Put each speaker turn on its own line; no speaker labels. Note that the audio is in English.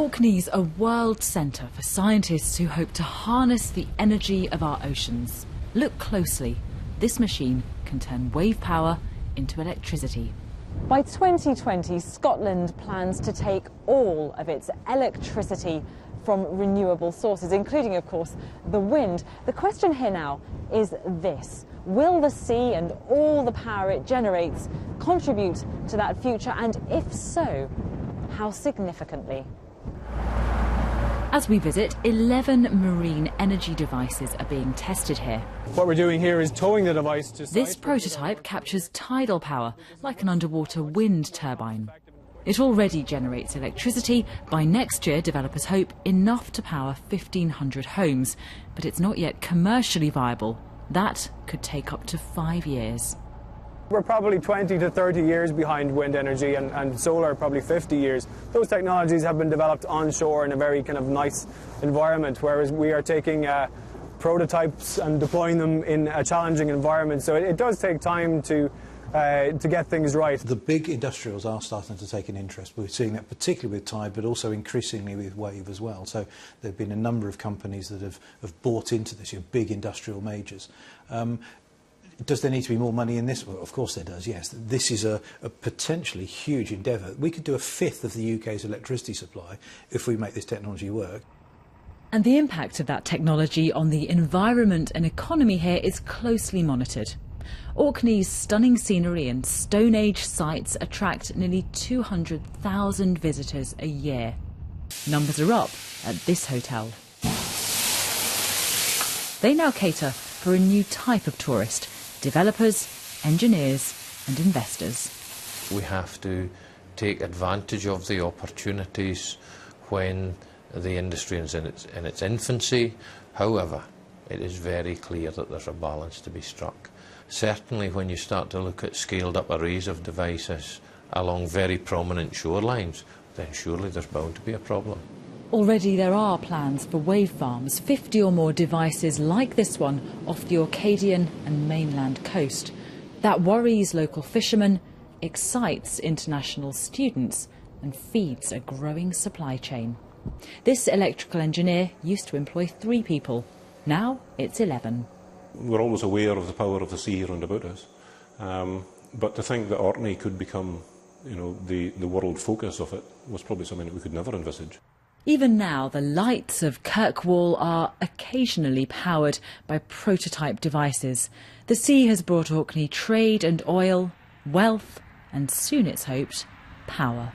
Orkney's a world centre for scientists who hope to harness the energy of our oceans. Look closely. This machine can turn wave power into electricity.
By 2020, Scotland plans to take all of its electricity from renewable sources, including, of course, the wind. The question here now is this: will the sea and all the power it generates contribute to that future? And if so, how significantly?
As we visit, 11 marine energy devices are being tested here.
What we're doing here is towing the device to site.
This prototype captures tidal power, like an underwater wind turbine. It already generates electricity. By next year, developers hope enough to power 1,500 homes. But it's not yet commercially viable. That could take up to 5 years.
We're probably 20 to 30 years behind wind energy and solar probably 50 years. Those technologies have been developed onshore in a very kind of nice environment, whereas we are taking prototypes and deploying them in a challenging environment. So it does take time to get things right.
The big industrials are starting to take an interest. We're seeing that particularly with tide, but also increasingly with wave as well. So there have been a number of companies that have bought into this, big industrial majors. Does there need to be more money in this? Well, of course there does, yes. This is a potentially huge endeavour. We could do a fifth of the UK's electricity supply if we make this technology work.
And the impact of that technology on the environment and economy here is closely monitored. Orkney's stunning scenery and Stone Age sites attract nearly 200,000 visitors a year. Numbers are up at this hotel. They now cater for a new type of tourist: developers, engineers and investors.
We have to take advantage of the opportunities when the industry is in its infancy. However, it is very clear that there's a balance to be struck. Certainly when you start to look at scaled up arrays of devices along very prominent shorelines, then surely there's bound to be a problem.
Already there are plans for wave farms, 50 or more devices like this one off the Orcadian and mainland coast. That worries local fishermen, excites international students and feeds a growing supply chain. This electrical engineer used to employ 3 people. Now it's 11.
We're always aware of the power of the sea around about us, but to think that Orkney could become, the world focus of it was probably something that we could never envisage.
Even now, the lights of Kirkwall are occasionally powered by prototype devices. The sea has brought Orkney trade and oil, wealth, and soon, it's hoped, power.